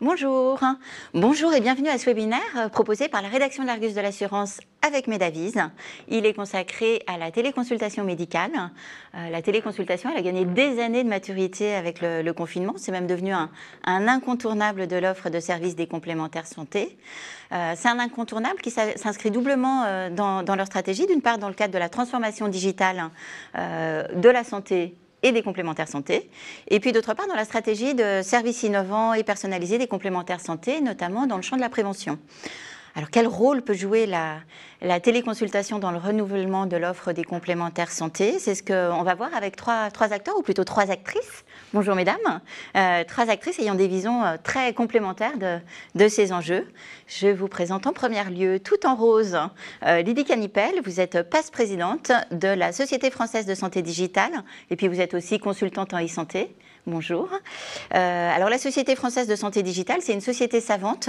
Bonjour. Bonjour et bienvenue à ce webinaire proposé par la rédaction de l'Argus de l'assurance avec Medavise. Il est consacré à la téléconsultation médicale. La téléconsultation, elle a gagné des années de maturité avec le confinement. C'est même devenu un incontournable de l'offre de services des complémentaires santé. C'est un incontournable qui s'inscrit doublement dans leur stratégie. D'une part, dans le cadre de la transformation digitale de la santé et des complémentaires santé, et puis d'autre part dans la stratégie de services innovants et personnalisés des complémentaires santé, notamment dans le champ de la prévention. Alors quel rôle peut jouer la téléconsultation dans le renouvellement de l'offre des complémentaires santé? C'est ce qu'on va voir avec trois acteurs, ou plutôt trois actrices. Bonjour mesdames. Trois actrices ayant des visions très complémentaires de ces enjeux. Je vous présente en premier lieu, tout en rose, Lydie Canipel. Vous êtes PASS-présidente de la Société française de santé digitale, et puis vous êtes aussi consultante en e-santé. Bonjour. Alors la Société française de santé digitale, c'est une société savante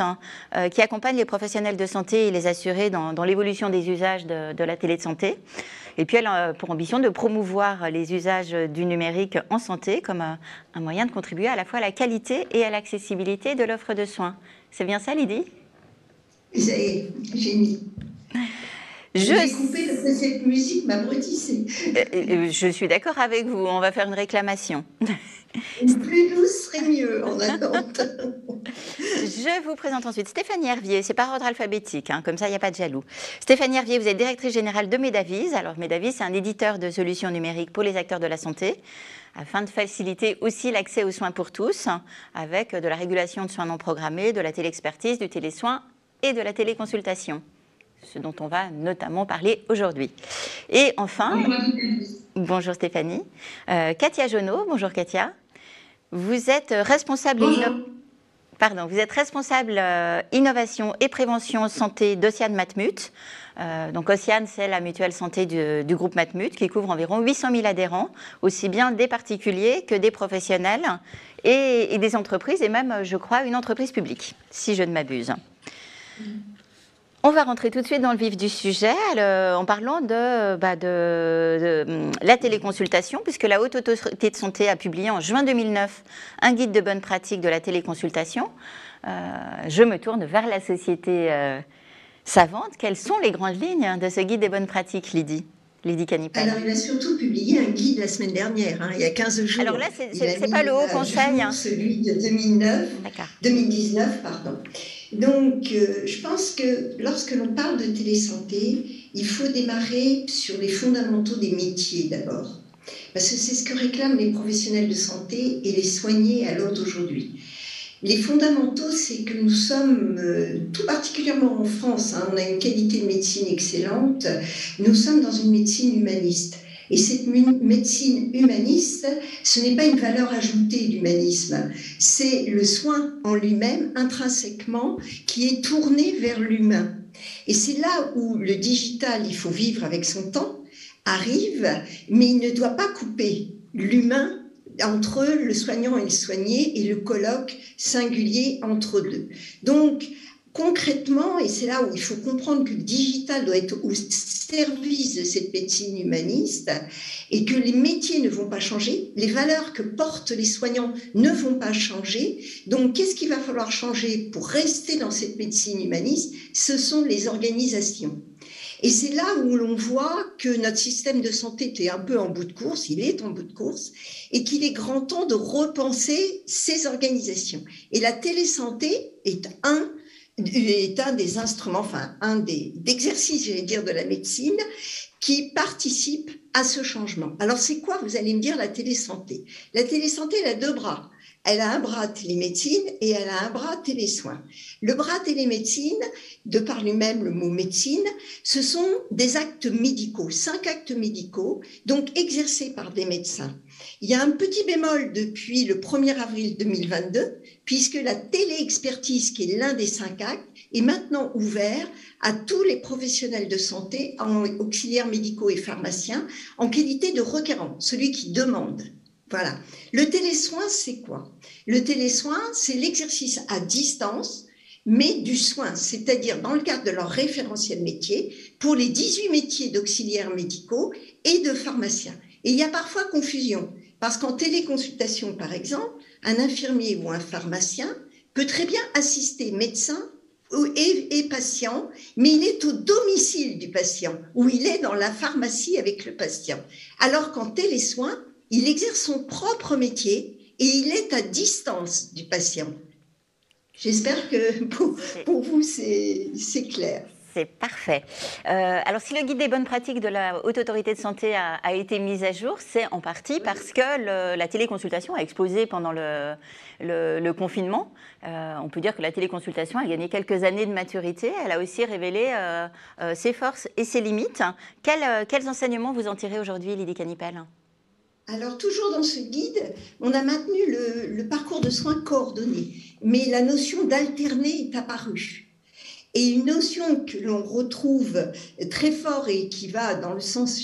qui accompagne les professionnels de santé et les assurés dans l'évolution des usages de la télé de santé. Et puis elle a pour ambition de promouvoir les usages du numérique en santé comme un moyen de contribuer à la fois à la qualité et à l'accessibilité de l'offre de soins. C'est bien ça, Lydie? J'ai mis. J'ai coupé parce que cette musique m'abrutissait. Je suis d'accord avec vous, on va faire une réclamation. Une plus douce serait mieux en attente. Je vous présente ensuite Stéphanie Hervier, c'est par ordre alphabétique, comme ça il n'y a pas de jaloux. Stéphanie Hervier, vous êtes directrice générale de Medavise. Alors Medavise, c'est un éditeur de solutions numériques pour les acteurs de la santé, afin de faciliter aussi l'accès aux soins pour tous, avec de la régulation de soins non programmés, de la téléexpertise, du télésoin et de la téléconsultation. Ce dont on va notamment parler aujourd'hui. Et enfin, bonjour Stéphanie, Katia Jonot, bonjour Katia. Vous êtes responsable, innovation et prévention santé d'Ossian Matmut. Donc Ossian, c'est la mutuelle santé du groupe Matmut qui couvre environ 800 000 adhérents, aussi bien des particuliers que des professionnels et des entreprises, et même, je crois, une entreprise publique, si je ne m'abuse. On va rentrer tout de suite dans le vif du sujet en parlant de la téléconsultation, puisque la Haute Autorité de Santé a publié en juin 2009 un guide de bonne pratique de la téléconsultation. Je me tourne vers la société savante. Quelles sont les grandes lignes de ce guide des bonnes pratiques, Lydie Canipel? Alors, il a surtout publié un guide la semaine dernière, il y a 15 jours. Alors là, c'est pas le Haut Conseil. Celui de 2019, pardon. Donc, je pense que lorsque l'on parle de télésanté, il faut démarrer sur les fondamentaux des métiers d'abord. Parce que c'est ce que réclament les professionnels de santé et les soignés à l'heure d'aujourd'hui. Les fondamentaux, c'est que nous sommes, tout particulièrement en France, on a une qualité de médecine excellente, nous sommes dans une médecine humaniste. Et cette médecine humaniste, ce n'est pas une valeur ajoutée d'humanisme, c'est le soin en lui-même, intrinsèquement, qui est tourné vers l'humain. Et c'est là où le digital, il faut vivre avec son temps, arrive, mais il ne doit pas couper l'humain entre le soignant et le soigné et le colloque singulier entre deux. Donc, concrètement, et c'est là où il faut comprendre que le digital doit être au service de cette médecine humaniste et que les métiers ne vont pas changer, les valeurs que portent les soignants ne vont pas changer. Donc, qu'est-ce qu'il va falloir changer pour rester dans cette médecine humaniste? Ce sont les organisations. Et c'est là où l'on voit que notre système de santé est un peu en bout de course, il est en bout de course, et qu'il est grand temps de repenser ces organisations. Et la télésanté est un des instruments, d'exercices, j'allais dire, de la médecine qui participe à ce changement. Alors, c'est quoi, vous allez me dire, la télésanté? La télésanté, elle a deux bras. Elle a un bras télémédecine et elle a un bras télésoin. Le bras télémédecine, de par lui-même le mot médecine, ce sont des actes médicaux, 5 actes médicaux, donc exercés par des médecins. Il y a un petit bémol depuis le 1er avril 2022, puisque la téléexpertise, qui est l'un des 5 actes, est maintenant ouvert à tous les professionnels de santé, auxiliaires médicaux et pharmaciens, en qualité de requérant, celui qui demande. Voilà. Le télésoin, c'est quoi? Le télésoin, c'est l'exercice à distance, mais du soin, c'est-à-dire dans le cadre de leur référentiel métier, pour les 18 métiers d'auxiliaires médicaux et de pharmaciens. Et il y a parfois confusion, parce qu'en téléconsultation, par exemple, un infirmier ou un pharmacien peut très bien assister médecin et patient, mais il est au domicile du patient, ou il est dans la pharmacie avec le patient. Alors qu'en télésoin, il exerce son propre métier et il est à distance du patient. J'espère que pour vous, c'est clair. C'est parfait. Alors, si le guide des bonnes pratiques de la Haute Autorité de Santé a été mis à jour, c'est en partie parce que la téléconsultation a explosé pendant le confinement. On peut dire que la téléconsultation a gagné quelques années de maturité. Elle a aussi révélé ses forces et ses limites. Quels enseignements vous en tirez aujourd'hui, Lydie Canipel ? Alors, toujours dans ce guide, on a maintenu le parcours de soins coordonné, mais la notion d'alterner est apparue. Et une notion que l'on retrouve très fort et qui va dans le sens,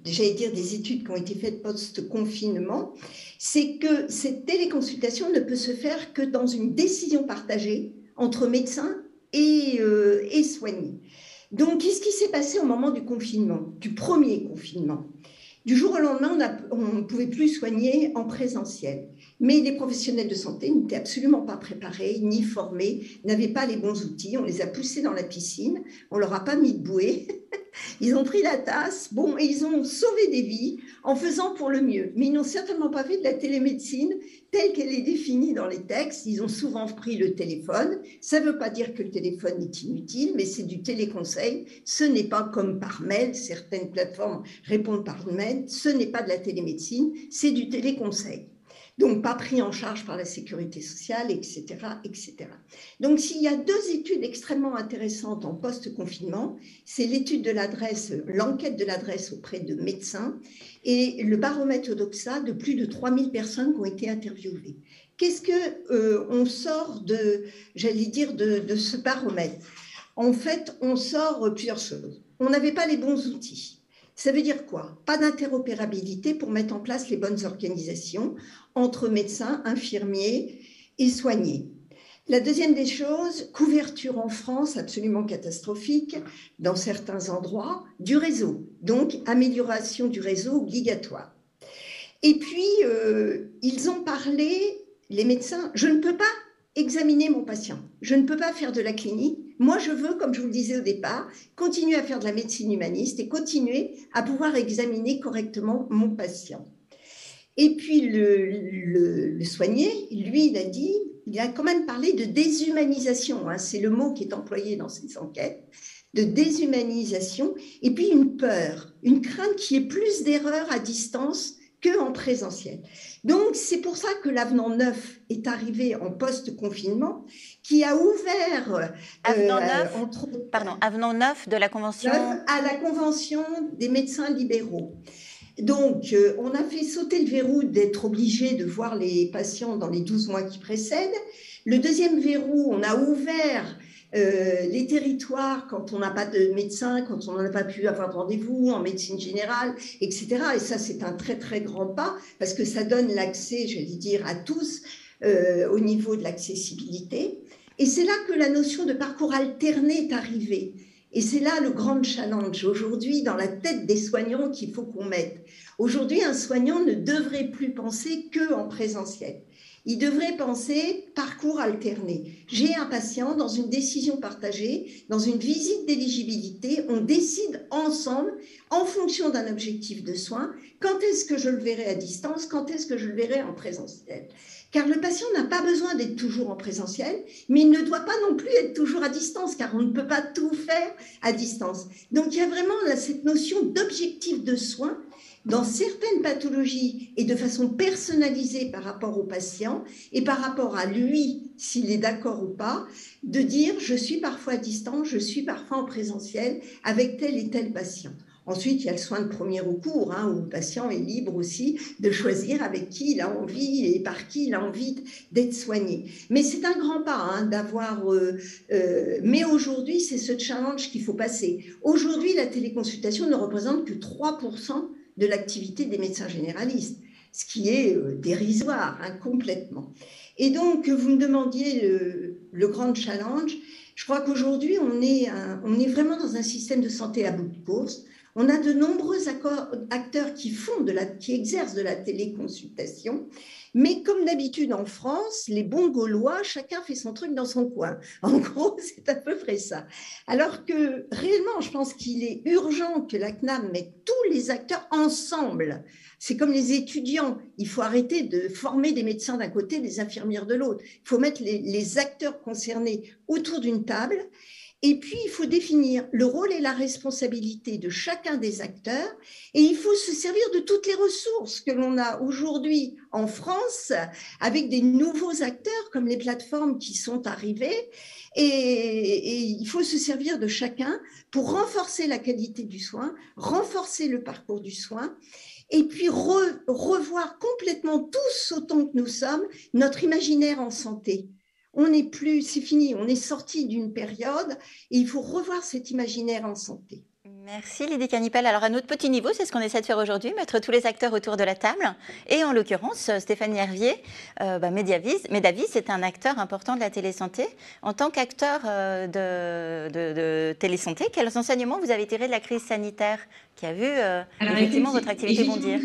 j'allais dire, des études qui ont été faites post-confinement, c'est que cette téléconsultation ne peut se faire que dans une décision partagée entre médecins et soignés. Donc, qu'est-ce qui s'est passé au moment du confinement, du premier confinement ? Du jour au lendemain, on ne pouvait plus soigner en présentiel. Mais les professionnels de santé n'étaient absolument pas préparés, ni formés, n'avaient pas les bons outils. On les a poussés dans la piscine, on ne leur a pas mis de bouée. Ils ont pris la tasse, et ils ont sauvé des vies en faisant pour le mieux. Mais ils n'ont certainement pas fait de la télémédecine telle qu'elle est définie dans les textes. Ils ont souvent pris le téléphone. Ça ne veut pas dire que le téléphone est inutile, mais c'est du téléconseil. Ce n'est pas comme par mail. Certaines plateformes répondent par mail. Ce n'est pas de la télémédecine, c'est du téléconseil. Donc pas pris en charge par la sécurité sociale, etc., etc. Donc s'il y a deux études extrêmement intéressantes en post-confinement, c'est l'étude de l'adresse, l'enquête de l'adresse auprès de médecins et le baromètre Odoxa de plus de 3000 personnes qui ont été interviewées. Qu'est-ce qu'on sort de, j'allais dire, de ce baromètre ? En fait, on sort plusieurs choses. On n'avait pas les bons outils. Ça veut dire quoi ? Pas d'interopérabilité pour mettre en place les bonnes organisations entre médecins, infirmiers et soignés. La deuxième des choses, couverture en France absolument catastrophique dans certains endroits du réseau. Donc, amélioration du réseau obligatoire. Et puis, ils ont parlé, les médecins, je ne peux pas examiner mon patient. Je ne peux pas faire de la clinique. Moi, je veux, comme je vous le disais au départ, continuer à faire de la médecine humaniste et continuer à pouvoir examiner correctement mon patient. Et puis, le soigné, lui, il a quand même parlé de déshumanisation. Hein, c'est le mot qui est employé dans ces enquêtes, de déshumanisation. Et puis, une peur, une crainte qu'il y ait plus d'erreurs à distance qu'en présentiel. Donc, c'est pour ça que l'avenant 9 est arrivé en post-confinement, qui a ouvert... Avenant 9 de la Convention... à la Convention des médecins libéraux. Donc, on a fait sauter le verrou d'être obligé de voir les patients dans les 12 mois qui précèdent. Le deuxième verrou, on a ouvert les territoires quand on n'a pas de médecin, quand on n'a pas pu avoir de rendez-vous en médecine générale, etc. Et ça, c'est un très, très grand pas parce que ça donne l'accès, je vais dire, à tous au niveau de l'accessibilité. Et c'est là que la notion de parcours alterné est arrivée. Et c'est là le grand challenge aujourd'hui dans la tête des soignants qu'il faut qu'on mette. Aujourd'hui, un soignant ne devrait plus penser qu'en présentiel. Il devrait penser parcours alterné. J'ai un patient dans une décision partagée, dans une visite d'éligibilité, on décide ensemble, en fonction d'un objectif de soins, quand est-ce que je le verrai à distance, quand est-ce que je le verrai en présentiel. Car le patient n'a pas besoin d'être toujours en présentiel, mais il ne doit pas non plus être toujours à distance, car on ne peut pas tout faire à distance. Donc il y a vraiment là, cette notion d'objectif de soins dans certaines pathologies et de façon personnalisée par rapport au patient et par rapport à lui, s'il est d'accord ou pas, de dire je suis parfois à distance, je suis parfois en présentiel avec tel et tel patient. Ensuite, il y a le soin de premier recours, hein, où le patient est libre aussi de choisir avec qui il a envie et par qui il a envie d'être soigné. Mais c'est un grand pas hein, d'avoir... mais aujourd'hui, c'est ce challenge qu'il faut passer. Aujourd'hui, la téléconsultation ne représente que 3% de l'activité des médecins généralistes, ce qui est dérisoire, hein, complètement. Et donc, vous me demandiez le grand challenge. Je crois qu'aujourd'hui, on est vraiment dans un système de santé à bout de course. On a de nombreux acteurs qui exercent de la téléconsultation, mais comme d'habitude en France, les bons Gaulois, chacun fait son truc dans son coin. En gros, c'est à peu près ça. Alors que réellement, je pense qu'il est urgent que la CNAM mette tous les acteurs ensemble. C'est comme les étudiants. Il faut arrêter de former des médecins d'un côté, des infirmières de l'autre. Il faut mettre les acteurs concernés autour d'une table. Et puis, il faut définir le rôle et la responsabilité de chacun des acteurs, et il faut se servir de toutes les ressources que l'on a aujourd'hui en France, avec des nouveaux acteurs comme les plateformes qui sont arrivées, et il faut se servir de chacun pour renforcer la qualité du soin, renforcer le parcours du soin, et puis revoir complètement tous autant que nous sommes notre imaginaire en santé. On n'est plus, c'est fini, on est sorti d'une période et il faut revoir cet imaginaire en santé. Merci Lydie Canipel. Alors à notre petit niveau, c'est ce qu'on essaie de faire aujourd'hui, mettre tous les acteurs autour de la table. Et en l'occurrence, Stéphanie Hervier, Medavis est un acteur important de la télésanté. En tant qu'acteur de télésanté, quels enseignements vous avez tirés de la crise sanitaire qui a vu effectivement votre activité bondir?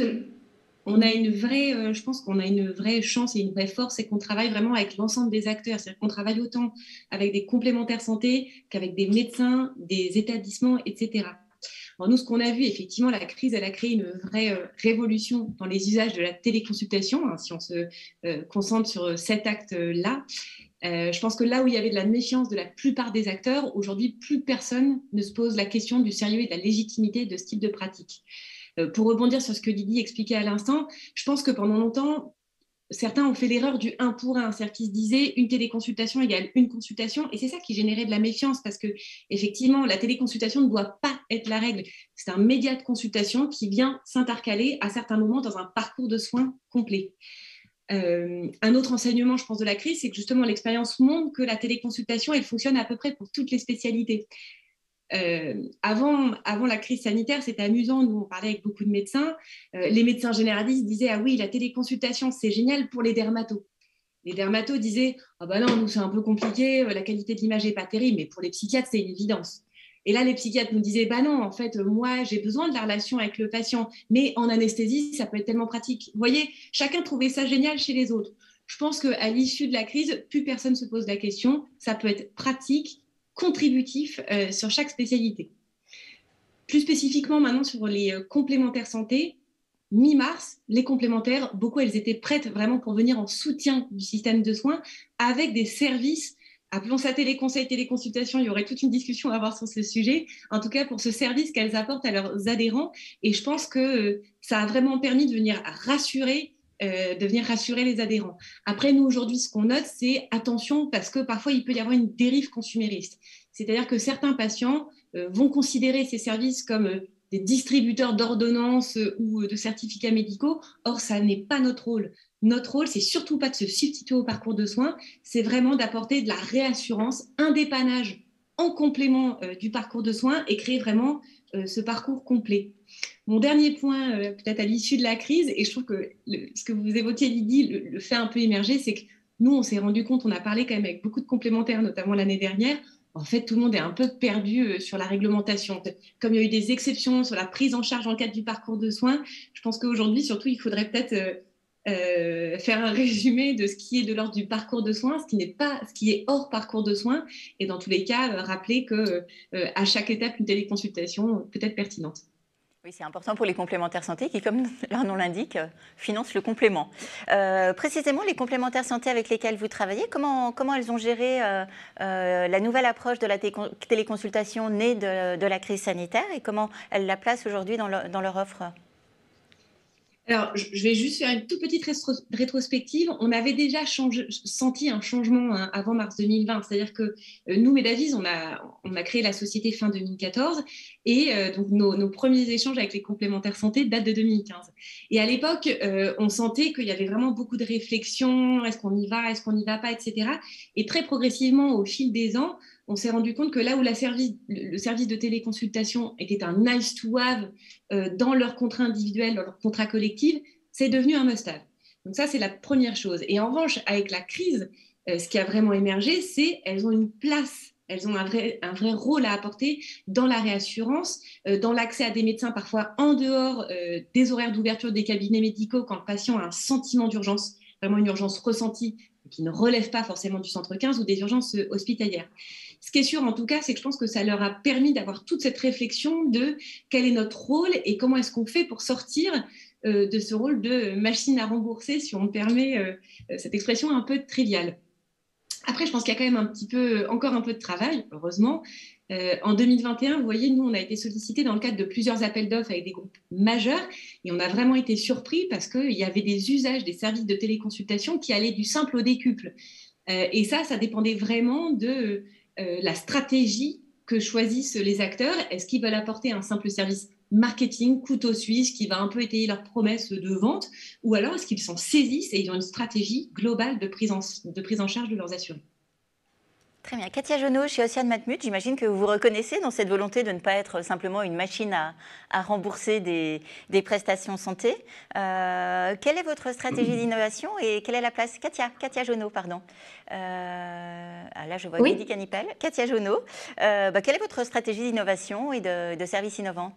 On a une vraie, je pense qu'on a une vraie chance et une vraie force, c'est qu'on travaille vraiment avec l'ensemble des acteurs. C'est-à-dire qu'on travaille autant avec des complémentaires santé qu'avec des médecins, des établissements, etc. Alors nous, ce qu'on a vu, effectivement, la crise, elle a créé une vraie révolution dans les usages de la téléconsultation, hein, si on se concentre sur cet acte-là. Je pense que là où il y avait de la méfiance de la plupart des acteurs, aujourd'hui, plus personne ne se pose la question du sérieux et de la légitimité de ce type de pratique. Pour rebondir sur ce que Lydie expliquait à l'instant, je pense que pendant longtemps, certains ont fait l'erreur du 1 pour 1, c'est-à-dire qu'ils se disaient une téléconsultation égale une consultation, et c'est ça qui générait de la méfiance, parce que effectivement, la téléconsultation ne doit pas être la règle. C'est un média de consultation qui vient s'intercaler à certains moments dans un parcours de soins complet. Un autre enseignement, je pense, de la crise, c'est que justement l'expérience montre que la téléconsultation, elle fonctionne à peu près pour toutes les spécialités. Avant la crise sanitaire, c'était amusant, nous on parlait avec beaucoup de médecins, les médecins généralistes disaient ah oui, la téléconsultation c'est génial pour les dermatos. Les dermatos disaient ah bah non, nous c'est un peu compliqué, la qualité de l'image n'est pas terrible, mais pour les psychiatres c'est une évidence. Et là les psychiatres nous disaient bah non, en fait moi j'ai besoin de la relation avec le patient, mais en anesthésie ça peut être tellement pratique. Vous voyez, chacun trouvait ça génial chez les autres. Je pense qu'à l'issue de la crise, plus personne se pose la question, ça peut être pratique, contributif sur chaque spécialité. Plus spécifiquement maintenant sur les complémentaires santé, mi-mars, les complémentaires, beaucoup elles étaient prêtes vraiment pour venir en soutien du système de soins avec des services, appelons ça téléconseil, téléconsultation, il y aurait toute une discussion à avoir sur ce sujet, en tout cas pour ce service qu'elles apportent à leurs adhérents, et je pense que ça a vraiment permis de venir rassurer les adhérents. Après, nous, aujourd'hui, ce qu'on note, c'est attention, parce que parfois, il peut y avoir une dérive consumériste. C'est-à-dire que certains patients vont considérer ces services comme des distributeurs d'ordonnances ou de certificats médicaux. Or, ça n'est pas notre rôle. Notre rôle, c'est surtout pas de se substituer au parcours de soins, c'est vraiment d'apporter de la réassurance, un dépannage en complément du parcours de soins et créer vraiment ce parcours complet. Mon dernier point, peut-être à l'issue de la crise, et je trouve que ce que vous évoquiez, Lydie, le fait un peu émerger, c'est que nous, on s'est rendu compte, on a parlé quand même avec beaucoup de complémentaires, notamment l'année dernière, en fait, tout le monde est un peu perdu sur la réglementation. Comme il y a eu des exceptions sur la prise en charge en cadre du parcours de soins, je pense qu'aujourd'hui, surtout, il faudrait peut-être faire un résumé de ce qui est de l'ordre du parcours de soins, ce qui est hors parcours de soins, et dans tous les cas, rappeler qu'à chaque étape, une téléconsultation peut être pertinente. Oui, c'est important pour les complémentaires santé qui, comme leur nom l'indique, financent le complément. Précisément, les complémentaires santé avec lesquels vous travaillez, comment elles ont géré la nouvelle approche de la téléconsultation née de la crise sanitaire et comment elles la placent aujourd'hui dans leur offre ? Alors, je vais juste faire une toute petite rétrospective. On avait déjà senti un changement avant mars 2020. C'est-à-dire que nous, Medavis, on a créé la société fin 2014 et donc nos premiers échanges avec les complémentaires santé datent de 2015. Et à l'époque, on sentait qu'il y avait vraiment beaucoup de réflexions. Est-ce qu'on y va? Est-ce qu'on n'y va pas? Etc. Et très progressivement, au fil des ans, on s'est rendu compte que là où le service de téléconsultation était un nice to have dans leur contrat individuel, dans leur contrat collectif, c'est devenu un must have. Donc ça, c'est la première chose. Et en revanche, avec la crise, ce qui a vraiment émergé, c'est qu'elles ont une place Elles ont un vrai rôle à apporter dans la réassurance, dans l'accès à des médecins parfois en dehors des horaires d'ouverture des cabinets médicaux quand le patient a un sentiment d'urgence, vraiment une urgence ressentie qui ne relève pas forcément du centre 15 ou des urgences hospitalières. Ce qui est sûr en tout cas, c'est que je pense que ça leur a permis d'avoir toute cette réflexion de quel est notre rôle et comment est-ce qu'on fait pour sortir de ce rôle de machine à rembourser, si on me permet cette expression un peu triviale. Après, je pense qu'il y a quand même encore un peu de travail, heureusement. En 2021, vous voyez, nous, on a été sollicités dans le cadre de plusieurs appels d'offres avec des groupes majeurs et on a vraiment été surpris parce qu'il y avait des usages des services de téléconsultation qui allaient du simple au décuple. Et ça dépendait vraiment de la stratégie que choisissent les acteurs. Est-ce qu'ils veulent apporter un simple service marketing, couteau suisse, qui va un peu étayer leurs promesses de vente, ou alors est-ce qu'ils s'en saisissent et ils ont une stratégie globale de prise en charge de leurs assurés? Très bien. Katia Jonot, chez Ossian Matmut, j'imagine que vous vous reconnaissez dans cette volonté de ne pas être simplement une machine à rembourser des prestations santé. Quelle est votre stratégie d'innovation et quelle est la place Katia Jonot, pardon. Là, je vois Oui. Lydie Canipel. Katia Jonot, quelle est votre stratégie d'innovation et de services innovants?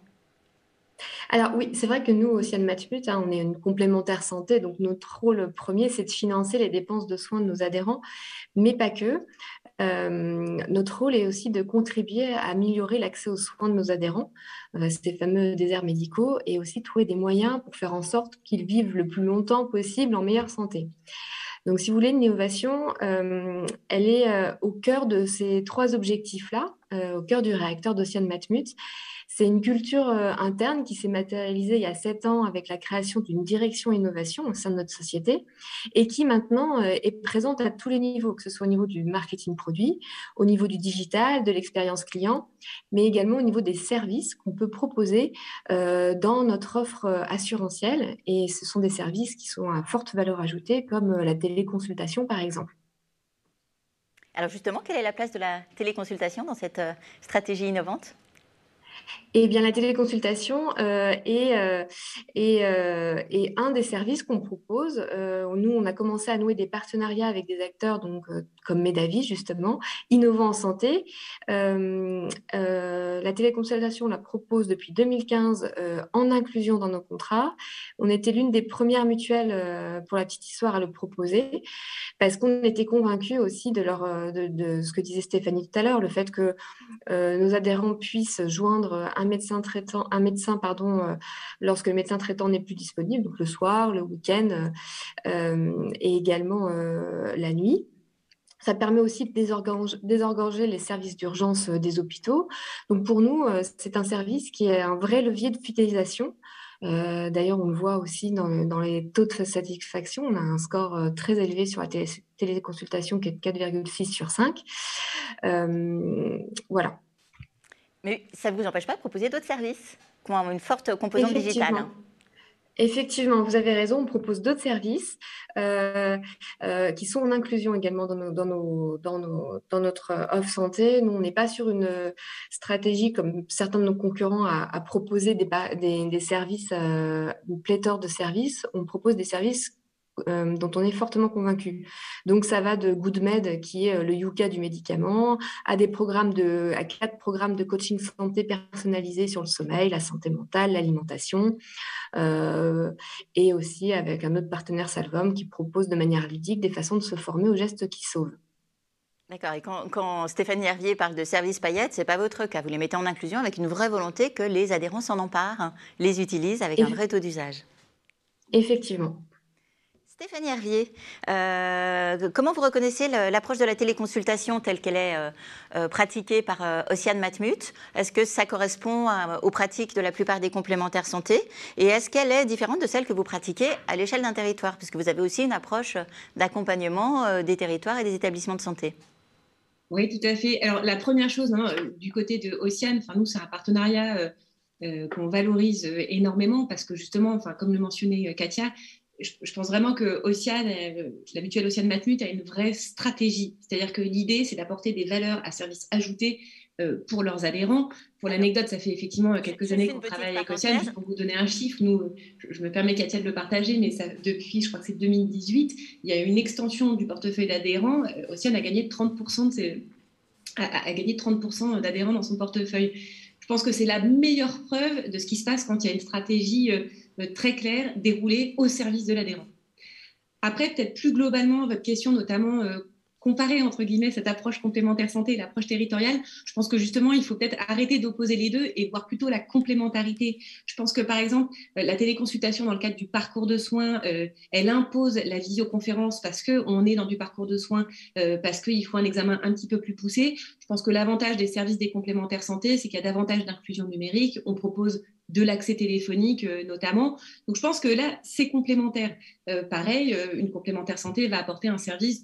Alors oui, c'est vrai que nous, au Ossian Matmut, on est une complémentaire santé, donc notre rôle premier, c'est de financer les dépenses de soins de nos adhérents, mais pas que. Notre rôle est aussi de contribuer à améliorer l'accès aux soins de nos adhérents, ces fameux déserts médicaux, et aussi trouver des moyens pour faire en sorte qu'ils vivent le plus longtemps possible en meilleure santé. Donc, si vous voulez, l'innovation, elle est au cœur de ces trois objectifs-là, au cœur du réacteur d'Ossian Matmut. C'est une culture interne qui s'est matérialisée il y a 7 ans avec la création d'une direction innovation au sein de notre société et qui maintenant est présente à tous les niveaux, que ce soit au niveau du marketing produit, au niveau du digital, de l'expérience client, mais également au niveau des services qu'on peut proposer dans notre offre assurantielle. Et ce sont des services qui sont à forte valeur ajoutée, comme la téléconsultation par exemple. Alors justement, quelle est la place de la téléconsultation dans cette stratégie innovante ? Eh bien, la téléconsultation est un des services qu'on propose. Nous, on a commencé à nouer des partenariats avec des acteurs comme Medavis, justement, innovants en santé. La téléconsultation, on la propose depuis 2015 en inclusion dans nos contrats. On était l'une des premières mutuelles, pour la petite histoire, à le proposer, parce qu'on était convaincus aussi de ce que disait Stéphanie tout à l'heure, le fait que nos adhérents puissent joindre un médecin lorsque le médecin traitant n'est plus disponible, donc le soir, le week-end et également la nuit. Ça permet aussi de désengorger les services d'urgence des hôpitaux. Donc pour nous, c'est un service qui est un vrai levier de fidélisation. D'ailleurs, on le voit aussi dans les taux de satisfaction. On a un score très élevé sur la téléconsultation qui est de 4,6 sur 5. Voilà. Mais ça ne vous empêche pas de proposer d'autres services qui ont une forte composante digitale. Effectivement, vous avez raison, on propose d'autres services qui sont en inclusion également dans notre offre santé. Nous, on n'est pas sur une stratégie comme certains de nos concurrents à proposer des services, une pléthore de services. On propose des services dont on est fortement convaincu. Donc, ça va de GoodMed, qui est le Yuka du médicament, à 4 programmes de coaching santé personnalisés sur le sommeil, la santé mentale, l'alimentation, et aussi avec un autre partenaire, Salvom, qui propose de manière ludique des façons de se former aux gestes qui sauvent. D'accord. Et quand Stéphanie Hervier parle de services paillettes, ce n'est pas votre cas. Vous les mettez en inclusion avec une vraie volonté que les adhérents s'en emparent, les utilisent avec un vrai taux d'usage. Effectivement. Stéphanie Hervier, comment vous reconnaissez l'approche de la téléconsultation telle qu'elle est pratiquée par Ossian Matmut? Est-ce que ça correspond aux pratiques de la plupart des complémentaires santé? Et est-ce qu'elle est différente de celle que vous pratiquez à l'échelle d'un territoire? Puisque vous avez aussi une approche d'accompagnement des territoires et des établissements de santé. Oui, tout à fait. Alors, la première chose, du côté de Ossian, nous, c'est un partenariat qu'on valorise énormément parce que justement, comme le mentionnait Katia, je pense vraiment que Ossian, la mutuelle Ossian Matmut a une vraie stratégie. C'est-à-dire que l'idée, c'est d'apporter des valeurs à service ajouté pour leurs adhérents. Pour l'anecdote, ça fait effectivement quelques années qu'on travaille avec Ossian. Juste pour vous donner un chiffre, nous, je me permets, Katia, de le partager, mais depuis, je crois que c'est 2018, il y a eu une extension du portefeuille d'adhérents. Ossian a gagné 30% à gagner 30% d'adhérents dans son portefeuille. Je pense que c'est la meilleure preuve de ce qui se passe quand il y a une stratégie très claire, déroulée au service de l'adhérent. Après, peut-être plus globalement, votre question, notamment comparer, entre guillemets, cette approche complémentaire santé et l'approche territoriale, je pense que justement, il faut peut-être arrêter d'opposer les deux et voir plutôt la complémentarité. Je pense que, par exemple, la téléconsultation dans le cadre du parcours de soins, elle impose la visioconférence parce qu'on est dans du parcours de soins, parce qu'il faut un examen un petit peu plus poussé. Je pense que l'avantage des services des complémentaires santé, c'est qu'il y a davantage d'inclusion numérique. On propose de l'accès téléphonique notamment. Donc, je pense que là, c'est complémentaire. Pareil, une complémentaire santé va apporter un service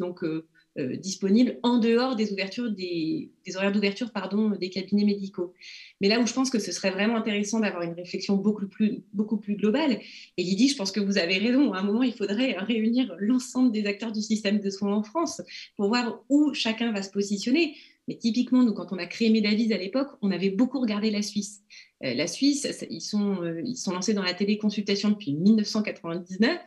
disponible en dehors des horaires d'ouverture des cabinets médicaux. Mais là où je pense que ce serait vraiment intéressant d'avoir une réflexion beaucoup plus globale, et Lydie, je pense que vous avez raison, à un moment, il faudrait réunir l'ensemble des acteurs du système de soins en France pour voir où chacun va se positionner. Mais typiquement, nous, quand on a créé Medavise à l'époque, on avait beaucoup regardé la Suisse. La Suisse, ils sont lancés dans la téléconsultation depuis 1999.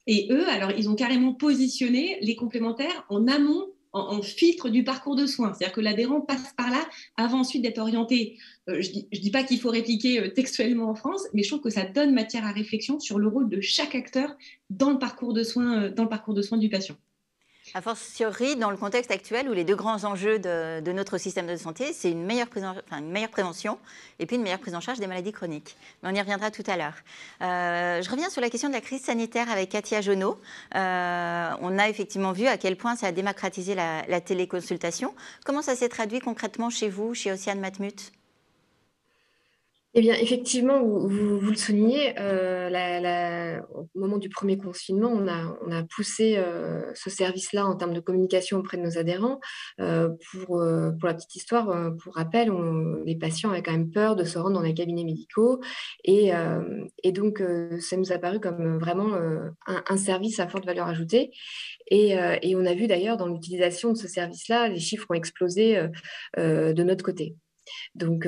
Et eux, alors, ils ont carrément positionné les complémentaires en amont, en filtre du parcours de soins. C'est-à-dire que l'adhérent passe par là avant ensuite d'être orienté. Je dis pas qu'il faut répliquer textuellement en France, mais je trouve que ça donne matière à réflexion sur le rôle de chaque acteur dans le parcours de soins du patient. A fortiori, dans le contexte actuel où les deux grands enjeux de notre système de santé, c'est une meilleure prévention et puis une meilleure prise en charge des maladies chroniques. Mais on y reviendra tout à l'heure. Je reviens sur la question de la crise sanitaire avec Katia Jonot. On a effectivement vu à quel point ça a démocratisé la téléconsultation. Comment ça s'est traduit concrètement chez vous, chez Océane Matmut ? Eh bien, effectivement, vous le soulignez, au moment du premier confinement, on a poussé ce service-là en termes de communication auprès de nos adhérents. Pour la petite histoire, pour rappel, les patients avaient quand même peur de se rendre dans les cabinets médicaux. Et donc, ça nous a paru comme vraiment un service à forte valeur ajoutée. Et on a vu d'ailleurs dans l'utilisation de ce service-là, les chiffres ont explosé de notre côté. Donc,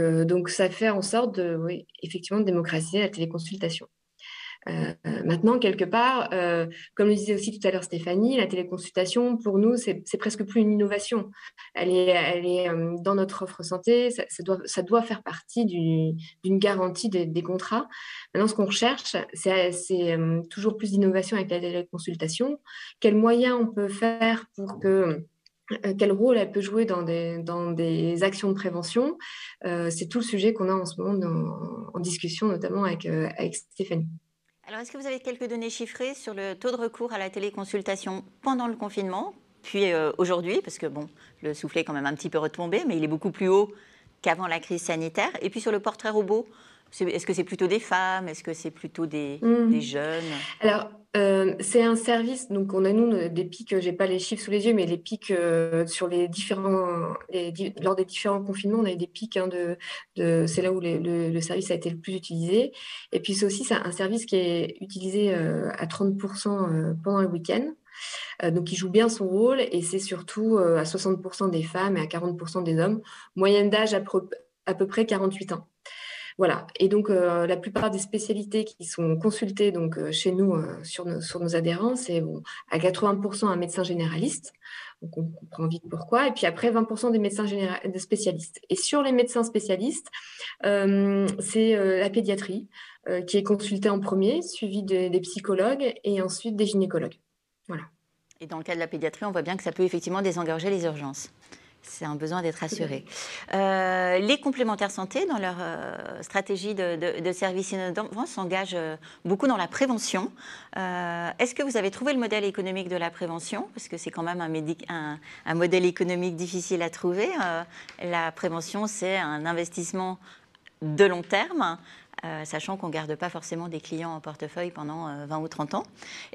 ça fait en sorte effectivement, de démocratiser la téléconsultation. Maintenant, quelque part, comme le disait aussi tout à l'heure Stéphanie, la téléconsultation, pour nous, c'est presque plus une innovation. Elle est dans notre offre santé, ça doit faire partie d'une garantie des contrats. Maintenant, ce qu'on recherche, c'est toujours plus d'innovation avec la téléconsultation. Quels moyens on peut faire pour que... Quel rôle elle peut jouer dans des actions de prévention, c'est tout le sujet qu'on a en ce moment en discussion, notamment avec Stéphanie. Alors, est-ce que vous avez quelques données chiffrées sur le taux de recours à la téléconsultation pendant le confinement, puis aujourd'hui, parce que le soufflet est quand même un petit peu retombé, mais il est beaucoup plus haut qu'avant la crise sanitaire, et puis sur le portrait robot, est-ce que c'est plutôt des femmes, est-ce que c'est plutôt des jeunes ? Alors, c'est un service, donc on a nous des pics, j'ai pas les chiffres sous les yeux, mais les pics sur lors des différents confinements, on a eu des pics c'est là où le service a été le plus utilisé. Et puis c'est aussi un service qui est utilisé à 30% pendant le week-end. Donc il joue bien son rôle et c'est surtout à 60% des femmes et à 40% des hommes, moyenne d'âge à peu près 48 ans. Voilà. Et donc, la plupart des spécialités qui sont consultées chez nous sur nos adhérents, c'est à 80% un médecin généraliste. Donc, on comprend vite pourquoi. Et puis après, 20% des médecins des spécialistes. Et sur les médecins spécialistes, c'est la pédiatrie qui est consultée en premier, suivie des psychologues et ensuite des gynécologues. Voilà. Et dans le cas de la pédiatrie, on voit bien que ça peut effectivement désengorger les urgences. C'est un besoin d'être assuré. Les complémentaires santé, dans leur stratégie de service innovant, s'engagent beaucoup dans la prévention. Est-ce que vous avez trouvé le modèle économique de la prévention ? Parce que c'est quand même un modèle économique difficile à trouver. La prévention, c'est un investissement de long terme. Sachant qu'on ne garde pas forcément des clients en portefeuille pendant 20 ou 30 ans.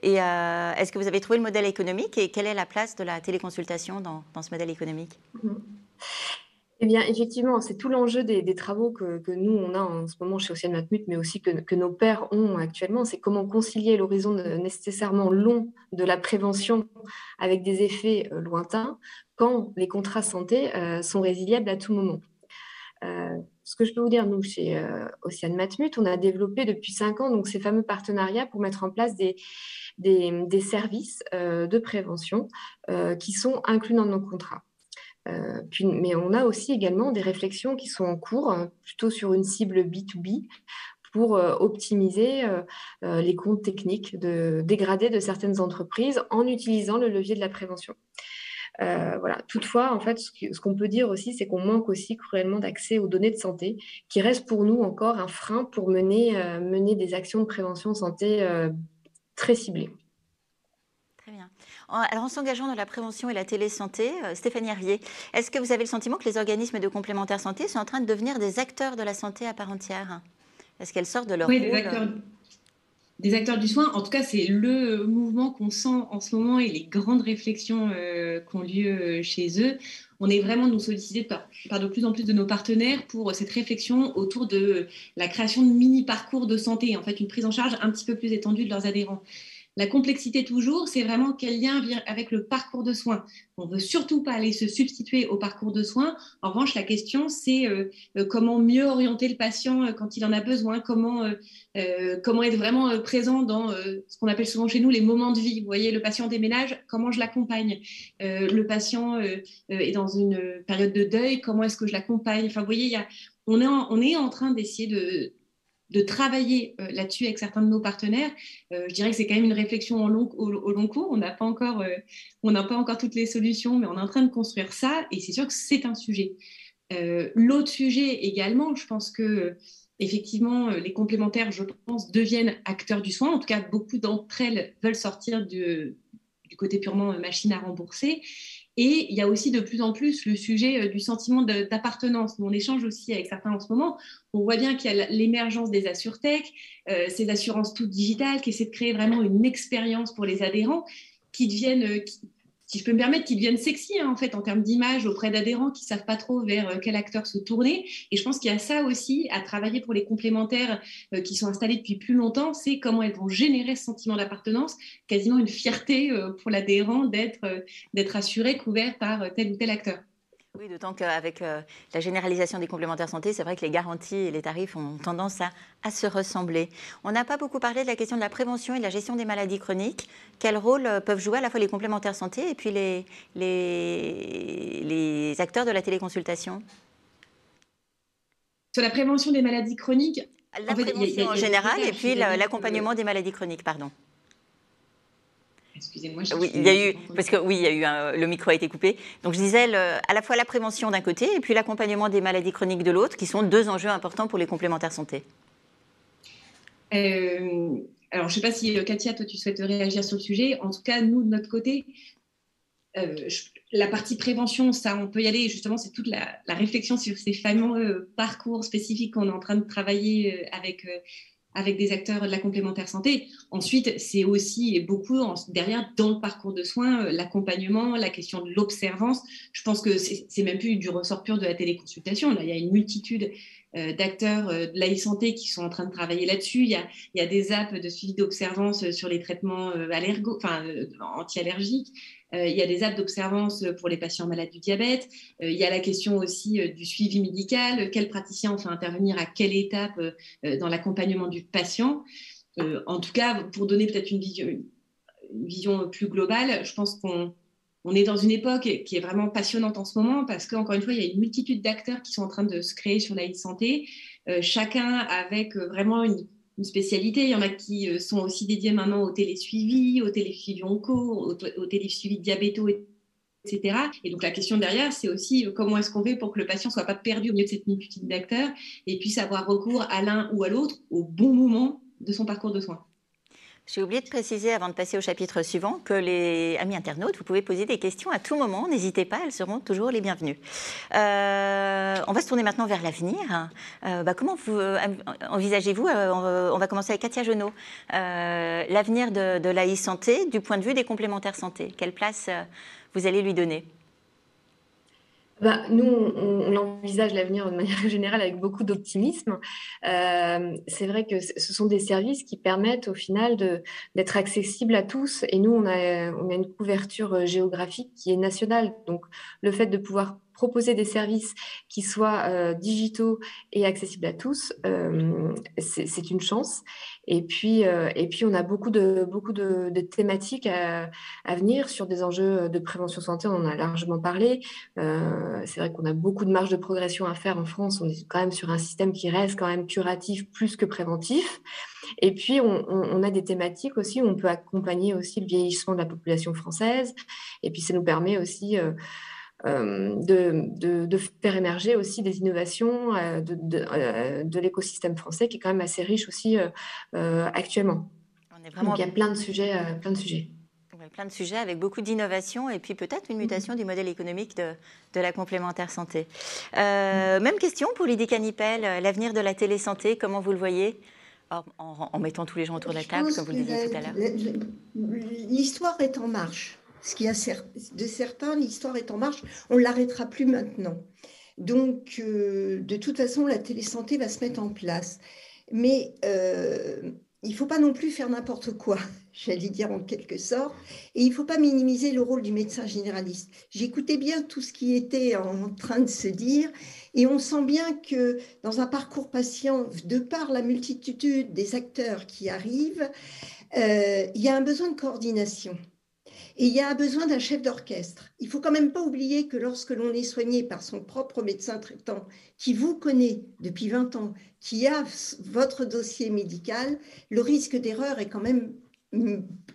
Et est-ce que vous avez trouvé le modèle économique et quelle est la place de la téléconsultation dans ce modèle économique ? Eh bien, effectivement, c'est tout l'enjeu des travaux que nous, on a en ce moment chez Océane Matmut, mais aussi que nos pairs ont actuellement, c'est comment concilier l'horizon nécessairement long de la prévention avec des effets lointains quand les contrats santé sont résiliables à tout moment. Ce que je peux vous dire, nous, chez Océane Matmut, on a développé depuis 5 ans ces fameux partenariats pour mettre en place des services de prévention qui sont inclus dans nos contrats. Mais on a aussi également des réflexions qui sont en cours, plutôt sur une cible B2B, pour optimiser les comptes techniques dégradés de certaines entreprises en utilisant le levier de la prévention. Voilà. Toutefois, en fait, ce qu'on peut dire aussi, c'est qu'on manque aussi cruellement d'accès aux données de santé, qui reste pour nous encore un frein pour mener des actions de prévention santé très ciblées. Très bien. Alors, en s'engageant dans la prévention et la télésanté, Stéphanie Hervier, est-ce que vous avez le sentiment que les organismes de complémentaire santé sont en train de devenir des acteurs de la santé à part entière? Est-ce qu'elles sortent de leur rôle? Des acteurs du soin, en tout cas, c'est le mouvement qu'on sent en ce moment et les grandes réflexions qui ont lieu chez eux. On est vraiment nous sollicités par de plus en plus de nos partenaires pour cette réflexion autour de la création de mini-parcours de santé, en fait, une prise en charge un petit peu plus étendue de leurs adhérents. La complexité toujours, c'est vraiment quel lien avec le parcours de soins. On ne veut surtout pas aller se substituer au parcours de soins. En revanche, la question, c'est comment mieux orienter le patient quand il en a besoin, comment être vraiment présent dans ce qu'on appelle souvent chez nous les moments de vie. Vous voyez, le patient déménage, comment je l'accompagne? Le patient est dans une période de deuil, comment est-ce que je l'accompagne? Enfin, vous voyez, on est en train d'essayer de travailler là-dessus avec certains de nos partenaires. Je dirais que c'est quand même une réflexion au long cours. On n'a pas encore toutes les solutions, mais on est en train de construire ça et c'est sûr que c'est un sujet. L'autre sujet également, je pense que effectivement, les complémentaires, je pense, deviennent acteurs du soin. En tout cas, beaucoup d'entre elles veulent sortir du côté purement machine à rembourser. Et il y a aussi de plus en plus le sujet du sentiment d'appartenance. On échange aussi avec certains en ce moment. On voit bien qu'il y a l'émergence des AssureTech, ces assurances toutes digitales qui essaient de créer vraiment une expérience pour les adhérents qui deviennent, si je peux me permettre, qui deviennent sexy en fait en termes d'image auprès d'adhérents qui ne savent pas trop vers quel acteur se tourner. Et je pense qu'il y a ça aussi à travailler pour les complémentaires qui sont installés depuis plus longtemps, c'est comment elles vont générer ce sentiment d'appartenance, quasiment une fierté pour l'adhérent d'être assuré, couvert par tel ou tel acteur. Oui, d'autant qu'avec la généralisation des complémentaires santé, c'est vrai que les garanties et les tarifs ont tendance à se ressembler. On n'a pas beaucoup parlé de la question de la prévention et de la gestion des maladies chroniques. Quel rôle peuvent jouer à la fois les complémentaires santé et puis les acteurs de la téléconsultation? Sur la prévention des maladies chroniques, la prévention en général et puis l'accompagnement des maladies chroniques, pardon. Excusez-moi. Oui, il y a eu, parce que oui, il y a eu le micro a été coupé. Donc je disais à la fois la prévention d'un côté et puis l'accompagnement des maladies chroniques de l'autre, qui sont deux enjeux importants pour les complémentaires santé. Alors je ne sais pas si Katia, toi tu souhaites réagir sur le sujet. En tout cas, nous de notre côté, la partie prévention, ça on peut y aller. Justement, c'est toute la réflexion sur ces fameux parcours spécifiques qu'on est en train de travailler avec des acteurs de la complémentaire santé. Ensuite, c'est aussi beaucoup derrière, dans le parcours de soins, l'accompagnement, la question de l'observance. Je pense que c'est même plus du ressort pur de la téléconsultation. Là, il y a une multitude d'acteurs de la e-santé qui sont en train de travailler là-dessus. Il y a des apps de suivi d'observance sur les traitements anti-allergiques. Il y a des apps d'observance pour les patients malades du diabète. Il y a la question aussi du suivi médical. Quel praticien on fait intervenir à quelle étape dans l'accompagnement du patient. En tout cas, pour donner peut-être une vision plus globale, je pense qu'on est dans une époque qui est vraiment passionnante en ce moment parce qu'encore une fois, il y a une multitude d'acteurs qui sont en train de se créer sur la e-santé, chacun avec vraiment une spécialité. Il y en a qui sont aussi dédiés maintenant au télésuivi, au télésuivi onco, au télésuivi diabéto, etc. Et donc la question derrière, c'est aussi comment est-ce qu'on fait pour que le patient ne soit pas perdu au milieu de cette multitude d'acteurs et puisse avoir recours à l'un ou à l'autre au bon moment de son parcours de soins. J'ai oublié de préciser avant de passer au chapitre suivant que les amis internautes, vous pouvez poser des questions à tout moment. N'hésitez pas, elles seront toujours les bienvenues. On va se tourner maintenant vers l'avenir. Comment envisagez-vous, on va commencer avec Katia Genot, l'avenir de la e-santé du point de vue des complémentaires santé. Quelle place vous allez lui donner ? Nous, on envisage l'avenir de manière générale avec beaucoup d'optimisme. C'est vrai que ce sont des services qui permettent au final d'être accessibles à tous. Et nous, on a une couverture géographique qui est nationale. Donc, le fait de pouvoir proposer des services qui soient digitaux et accessibles à tous, c'est une chance. Et puis, on a beaucoup de thématiques à venir sur des enjeux de prévention santé. On en a largement parlé. C'est vrai qu'on a beaucoup de marge de progression à faire en France. On est quand même sur un système qui reste quand même curatif plus que préventif. Et puis, on a des thématiques aussi où on peut accompagner aussi le vieillissement de la population française. Et puis, ça nous permet aussi de faire émerger aussi des innovations de l'écosystème français qui est quand même assez riche aussi actuellement. Donc, il y a plein de sujets. Plein de sujets avec beaucoup d'innovation et puis peut-être une mutation du modèle économique de la complémentaire santé. Même question pour Lydie Canipel, l'avenir de la télésanté, comment vous le voyez en mettant tous les gens autour de la table, comme vous le disiez tout à l'heure. L'histoire est en marche. Ce qui a de certain, l'histoire est en marche. On ne l'arrêtera plus maintenant. Donc, de toute façon, la télésanté va se mettre en place. Mais il ne faut pas non plus faire n'importe quoi, j'allais dire en quelque sorte, et il ne faut pas minimiser le rôle du médecin généraliste. J'écoutais bien tout ce qui était en train de se dire, et on sent bien que dans un parcours patient, de par la multitude des acteurs qui arrivent, il y a un besoin de coordination. Et il y a besoin d'un chef d'orchestre. Il ne faut quand même pas oublier que lorsque l'on est soigné par son propre médecin traitant, qui vous connaît depuis 20 ans, qui a votre dossier médical, le risque d'erreur est quand même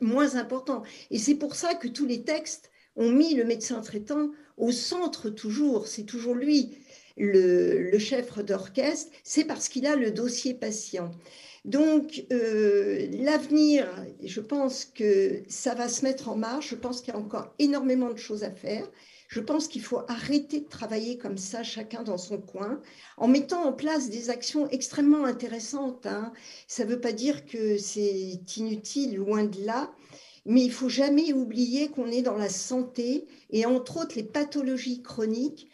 moins important. Et c'est pour ça que tous les textes ont mis le médecin traitant au centre toujours. C'est toujours lui, le chef d'orchestre. C'est parce qu'il a le dossier patient. Donc, l'avenir, je pense que ça va se mettre en marche. Je pense qu'il y a encore énormément de choses à faire. Je pense qu'il faut arrêter de travailler comme ça, chacun dans son coin, en mettant en place des actions extrêmement intéressantes. Ça ne veut pas dire que c'est inutile, loin de là. Mais il ne faut jamais oublier qu'on est dans la santé et entre autres les pathologies chroniques.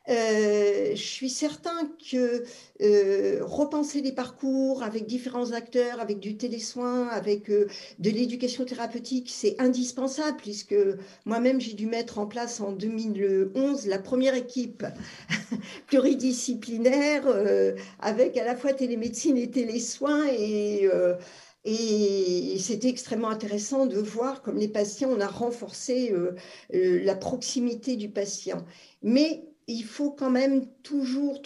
Je suis certain que repenser les parcours avec différents acteurs, avec du télésoin, avec de l'éducation thérapeutique, c'est indispensable puisque moi-même j'ai dû mettre en place en 2011 la première équipe pluridisciplinaire avec à la fois télémédecine et télésoins et c'était extrêmement intéressant de voir comme les patients, on a renforcé la proximité du patient. Mais il faut quand même toujours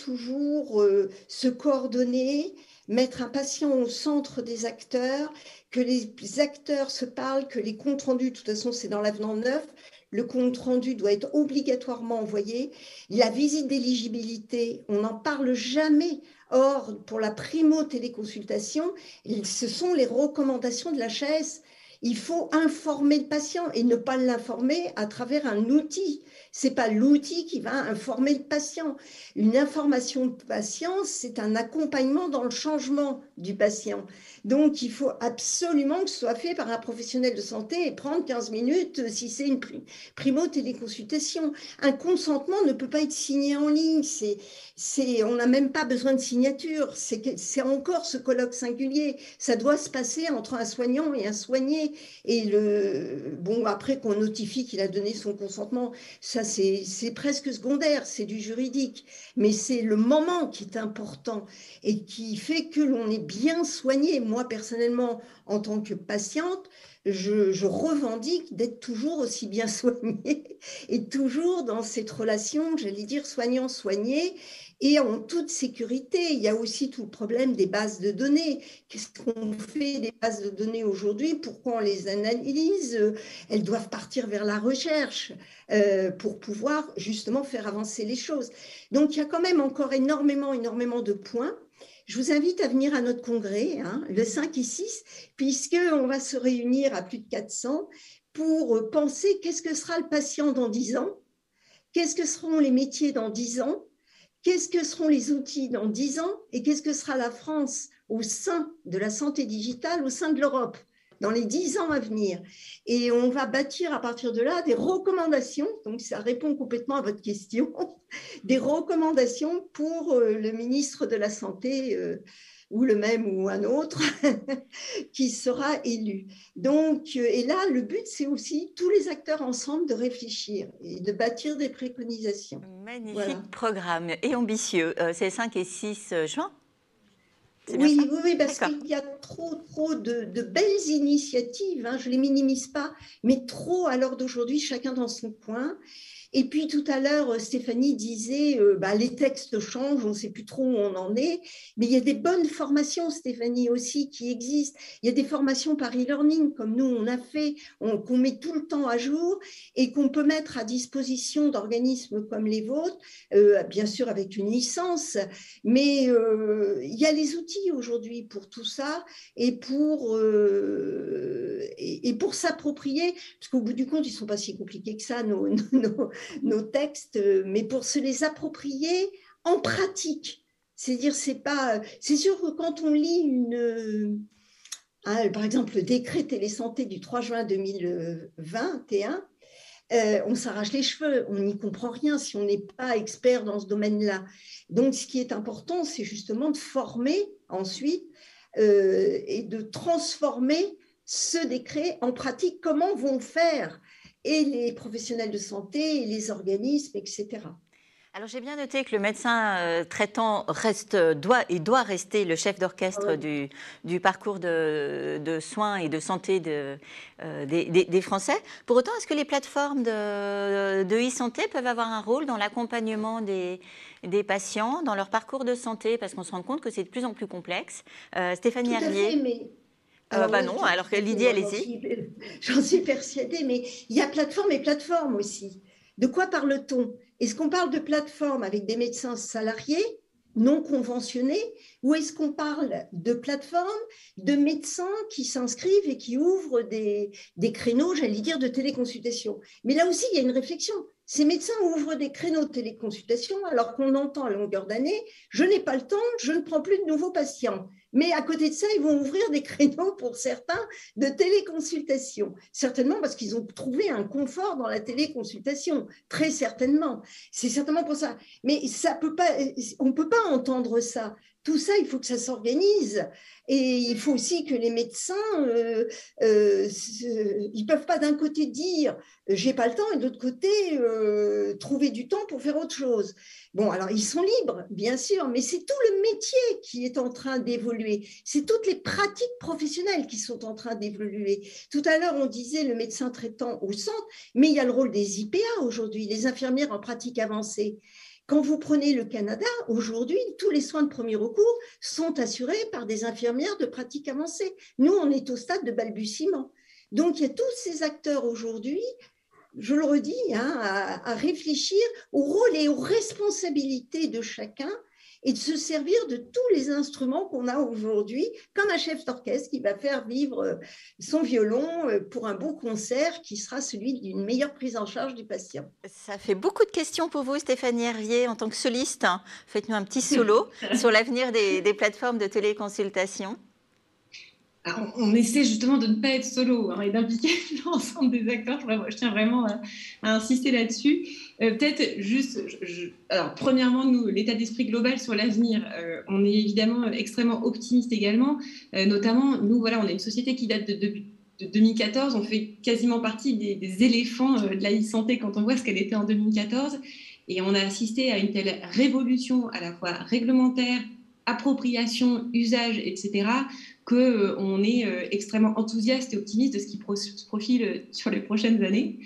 se coordonner, mettre un patient au centre des acteurs, que les acteurs se parlent, que les comptes rendus, de toute façon c'est dans l'avenant 9, le compte rendu doit être obligatoirement envoyé. La visite d'éligibilité, on n'en parle jamais. Or, pour la primo-téléconsultation, ce sont les recommandations de l'HAS. Il faut informer le patient et ne pas l'informer à travers un outil. Ce n'est pas l'outil qui va informer le patient. Une information de patient, c'est un accompagnement dans le changement du patient. Donc, il faut absolument que ce soit fait par un professionnel de santé et prendre 15 minutes si c'est une primo-téléconsultation. Un consentement ne peut pas être signé en ligne. On n'a même pas besoin de signature. C'est encore ce colloque singulier. Ça doit se passer entre un soignant et un soigné. Et après qu'on notifie qu'il a donné son consentement, ça c'est presque secondaire, c'est du juridique. Mais c'est le moment qui est important et qui fait que l'on est bien soigné. Moi, personnellement, en tant que patiente, je revendique d'être toujours aussi bien soignée et toujours dans cette relation, j'allais dire, soignant-soigné et en toute sécurité. Il y a aussi tout le problème des bases de données. Qu'est-ce qu'on fait des bases de données aujourd'hui? Pourquoi on les analyse? Elles doivent partir vers la recherche pour pouvoir justement faire avancer les choses. Donc, il y a quand même encore énormément de points. Je vous invite à venir à notre congrès, le 5 et 6, puisqu'on va se réunir à plus de 400 pour penser qu'est-ce que sera le patient dans 10 ans, qu'est-ce que seront les métiers dans 10 ans, qu'est-ce que seront les outils dans 10 ans et qu'est-ce que sera la France au sein de la santé digitale, au sein de l'Europe, dans les 10 ans à venir. Et on va bâtir à partir de là des recommandations, donc ça répond complètement à votre question, des recommandations pour le ministre de la Santé ou le même ou un autre, qui sera élu. Donc, et là, le but, c'est aussi tous les acteurs ensemble de réfléchir et de bâtir des préconisations. Magnifique programme et ambitieux. C'est 5 et 6 juin. Oui, parce qu'il y a trop de belles initiatives, je ne les minimise pas, mais trop à l'heure d'aujourd'hui, chacun dans son coin. Et puis tout à l'heure, Stéphanie disait, les textes changent, on ne sait plus trop où on en est, mais il y a des bonnes formations, Stéphanie, aussi, qui existent. Il y a des formations par e-learning, comme nous, on a fait, qu'on met tout le temps à jour et qu'on peut mettre à disposition d'organismes comme les vôtres, bien sûr avec une licence, mais il y a les outils aujourd'hui pour tout ça et pour s'approprier, parce qu'au bout du compte, ils ne sont pas si compliqués que ça, nos textes, mais pour se les approprier en pratique. C'est-à-dire, c'est sûr que quand on lit par exemple, le décret télésanté du 3 juin 2021, on s'arrache les cheveux, on n'y comprend rien si on n'est pas expert dans ce domaine-là. Donc, ce qui est important, c'est justement de former ensuite et de transformer ce décret en pratique. Comment vont faire et les professionnels de santé, et les organismes, etc. Alors j'ai bien noté que le médecin traitant doit rester le chef d'orchestre du parcours de soins et de santé des Français. Pour autant, est-ce que les plateformes de e-santé peuvent avoir un rôle dans l'accompagnement des patients, dans leur parcours de santé, parce qu'on se rend compte que c'est de plus en plus complexe. Stéphanie Hervier. Non, alors que Lydie, allez-y. J'en suis persuadée, mais il y a plateforme et plateforme aussi. De quoi parle-t-on? Est-ce qu'on parle de plateforme avec des médecins salariés, non conventionnés, ou est-ce qu'on parle de plateforme de médecins qui s'inscrivent et qui ouvrent des créneaux, j'allais dire, de téléconsultation? Mais là aussi, il y a une réflexion. Ces médecins ouvrent des créneaux de téléconsultation alors qu'on entend à longueur d'année, je n'ai pas le temps, je ne prends plus de nouveaux patients. Mais à côté de ça, ils vont ouvrir des créneaux pour certains de téléconsultation. Certainement parce qu'ils ont trouvé un confort dans la téléconsultation, très certainement. C'est certainement pour ça. Mais on ne peut pas entendre ça. Tout ça, il faut que ça s'organise. Et il faut aussi que les médecins, ils ne peuvent pas d'un côté dire « j'ai pas le temps » et de l'autre côté, trouver du temps pour faire autre chose. Bon, alors ils sont libres, bien sûr, mais c'est tout le métier qui est en train d'évoluer. C'est toutes les pratiques professionnelles qui sont en train d'évoluer. Tout à l'heure, on disait le médecin traitant au centre, mais il y a le rôle des IPA aujourd'hui, les infirmières en pratique avancée. Quand vous prenez le Canada, aujourd'hui, tous les soins de premier recours sont assurés par des infirmières de pratique avancée. Nous, on est au stade de balbutiement. Donc, il y a tous ces acteurs aujourd'hui, je le redis, à réfléchir au rôle et aux responsabilités de chacun et de se servir de tous les instruments qu'on a aujourd'hui, comme un chef d'orchestre qui va faire vivre son violon pour un beau concert qui sera celui d'une meilleure prise en charge du patient. Ça fait beaucoup de questions pour vous, Stéphanie Hervier, en tant que soliste. Faites-nous un petit solo sur l'avenir des plateformes de téléconsultation. Alors, on essaie justement de ne pas être solo et d'impliquer l'ensemble des acteurs. Je tiens vraiment à insister là-dessus. Peut-être juste, alors premièrement, nous, l'état d'esprit global sur l'avenir, on est évidemment extrêmement optimiste également. Notamment, nous, on est une société qui date de 2014. On fait quasiment partie des éléphants de la e-santé quand on voit ce qu'elle était en 2014. Et on a assisté à une telle révolution à la fois réglementaire, appropriation, usage, etc., qu'on est extrêmement enthousiaste et optimiste de ce qui se profile sur les prochaines années.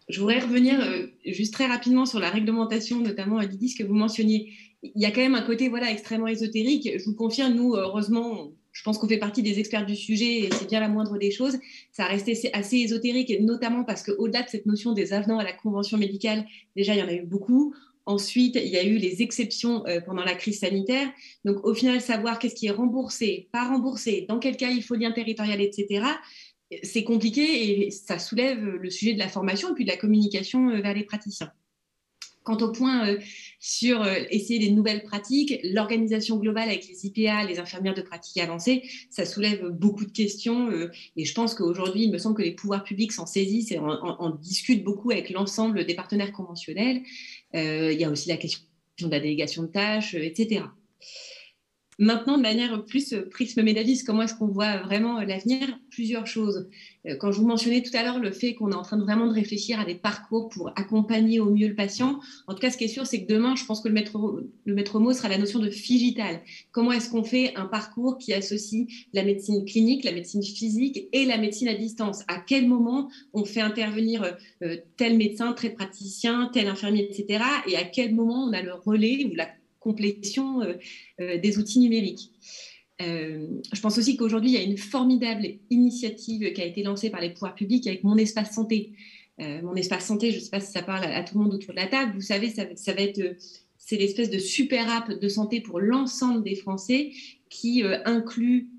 Je voudrais revenir juste très rapidement sur la réglementation, notamment à Lydie, ce que vous mentionniez. Il y a quand même un côté extrêmement ésotérique. Je vous confirme, nous, heureusement, je pense qu'on fait partie des experts du sujet et c'est bien la moindre des choses. Ça reste assez ésotérique, notamment parce qu'au-delà de cette notion des avenants à la convention médicale, déjà, il y en a eu beaucoup. Ensuite, il y a eu les exceptions pendant la crise sanitaire. Donc, au final, savoir qu'est-ce qui est remboursé, pas remboursé, dans quel cas il faut lien territorial, etc., c'est compliqué et ça soulève le sujet de la formation et puis de la communication vers les praticiens. Quant au point sur essayer des nouvelles pratiques, l'organisation globale avec les IPA, les infirmières de pratique avancée, ça soulève beaucoup de questions et je pense qu'aujourd'hui, il me semble que les pouvoirs publics s'en saisissent et en discutent beaucoup avec l'ensemble des partenaires conventionnels. Il y a aussi la question de la délégation de tâches, etc. Maintenant, de manière plus prisme Medavis, comment est-ce qu'on voit vraiment l'avenir? Plusieurs choses. Quand je vous mentionnais tout à l'heure le fait qu'on est en train de vraiment de réfléchir à des parcours pour accompagner au mieux le patient, en tout cas, ce qui est sûr, c'est que demain, je pense que le maître mot sera la notion de figital. Comment est-ce qu'on fait un parcours qui associe la médecine clinique, la médecine physique et la médecine à distance? À quel moment on fait intervenir tel médecin, tel praticien, tel infirmier, etc. Et à quel moment on a le relais ou la complétion des outils numériques. Je pense aussi qu'aujourd'hui, il y a une formidable initiative qui a été lancée par les pouvoirs publics avec Mon Espace Santé. Mon Espace Santé, je ne sais pas si ça parle à tout le monde autour de la table, vous savez, ça va être, c'est l'espèce de super app de santé pour l'ensemble des Français qui inclut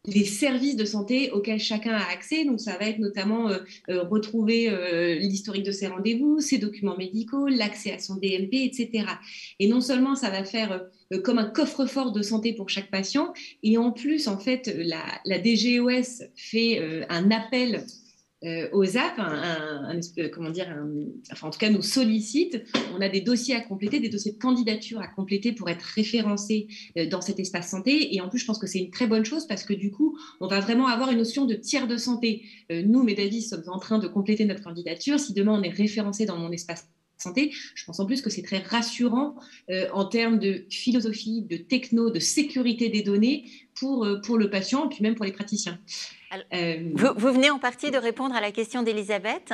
les services de santé auxquels chacun a accès. Donc, ça va être notamment retrouver l'historique de ses rendez-vous, ses documents médicaux, l'accès à son DMP, etc. Et non seulement ça va faire comme un coffre-fort de santé pour chaque patient, et en plus, en fait, la DGOS fait un appel aux apps, comment dire, enfin en tout cas nous sollicite. On a des dossiers à compléter, des dossiers de candidature à compléter pour être référencés dans cet espace santé. Et en plus, je pense que c'est une très bonne chose parce que du coup, on va vraiment avoir une notion de tiers de santé. Nous, Medavis, sommes en train de compléter notre candidature. Si demain on est référencé dans Mon Espace Santé, je pense en plus que c'est très rassurant en termes de philosophie, de techno, de sécurité des données pour le patient et puis même pour les praticiens. Vous venez en partie de répondre à la question d'Elisabeth.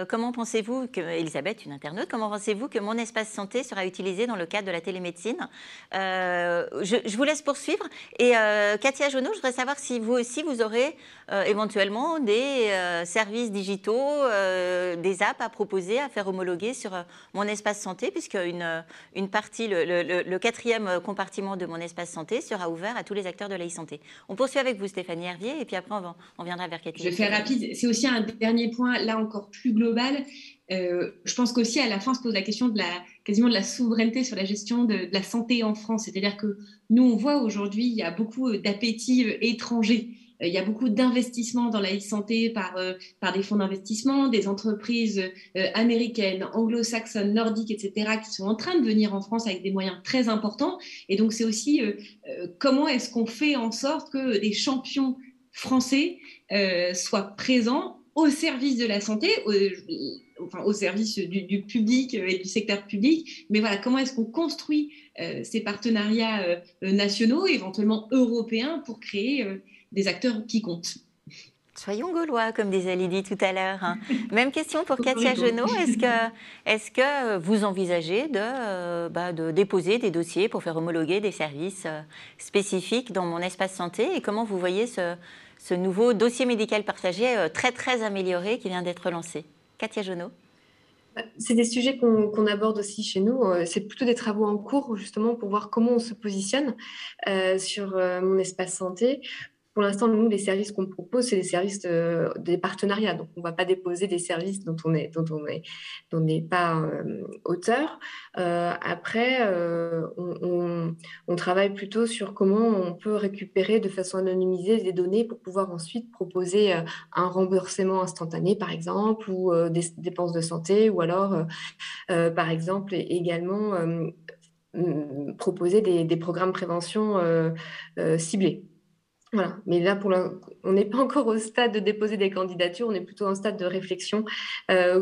Comment pensez-vous que, Elisabeth, une internaute, comment pensez-vous que Mon Espace Santé sera utilisé dans le cadre de la télémédecine? Je vous laisse poursuivre. Et Katia Jonot, je voudrais savoir si vous aussi, vous aurez éventuellement des services digitaux, des apps à proposer, à faire homologuer sur Mon Espace Santé, puisque une partie, le quatrième compartiment de Mon Espace Santé sera ouvert à tous les acteurs de la e-santé. On poursuit avec vous, Stéphanie Hervier, et puis après, on viendra vers Katia. Je vais faire rapide. C'est aussi un dernier point, là encore plus global. Je pense qu'aussi à la fin se pose la question quasiment de la souveraineté sur la gestion de la santé en France. C'est-à-dire que nous, on voit aujourd'hui, il y a beaucoup d'appétits étrangers. Il y a beaucoup d'investissements dans la e-santé par des fonds d'investissement, des entreprises américaines, anglo-saxonnes, nordiques, etc., qui sont en train de venir en France avec des moyens très importants. Et donc, c'est aussi comment est-ce qu'on fait en sorte que des champions français soient présents au service de la santé, au service du public et du secteur public. Mais voilà, comment est-ce qu'on construit ces partenariats nationaux, éventuellement européens, pour créer des acteurs qui comptent? Soyons gaulois, comme disait Lydie tout à l'heure. Hein. Même question pour Katia Jonot. Est-ce que vous envisagez de déposer des dossiers pour faire homologuer des services spécifiques dans Mon Espace Santé? Et comment vous voyez ce nouveau dossier médical partagé très, très amélioré qui vient d'être lancé? Katia Jonot. C'est des sujets qu'on aborde aussi chez nous. C'est plutôt des travaux en cours, justement, pour voir comment on se positionne sur Mon Espace Santé. Pour l'instant, nous, les services qu'on propose, c'est des services des partenariats. Donc, on ne va pas déposer des services dont on n'est pas auteur. Après, on travaille plutôt sur comment on peut récupérer de façon anonymisée des données pour pouvoir ensuite proposer un remboursement instantané, par exemple, ou des dépenses de santé, ou alors, par exemple, également proposer des programmes de prévention ciblés. Voilà. Mais là, on n'est pas encore au stade de déposer des candidatures, on est plutôt en stade de réflexion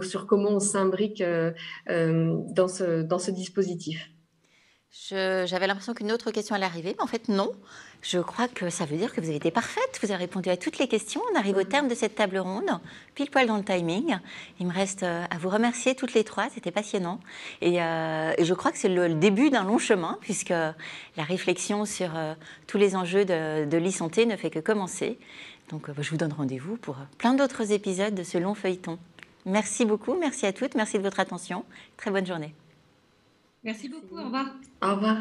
sur comment on s'imbrique dans ce dispositif. J'avais l'impression qu'une autre question allait arriver, mais en fait non. Je crois que ça veut dire que vous avez été parfaite. Vous avez répondu à toutes les questions. On arrive au terme de cette table ronde, pile poil dans le timing. Il me reste à vous remercier toutes les trois. C'était passionnant. Et je crois que c'est le début d'un long chemin, puisque la réflexion sur tous les enjeux de l'e-santé ne fait que commencer. Donc je vous donne rendez-vous pour plein d'autres épisodes de ce long feuilleton. Merci beaucoup. Merci à toutes. Merci de votre attention. Très bonne journée. Merci beaucoup. Au revoir. Au revoir.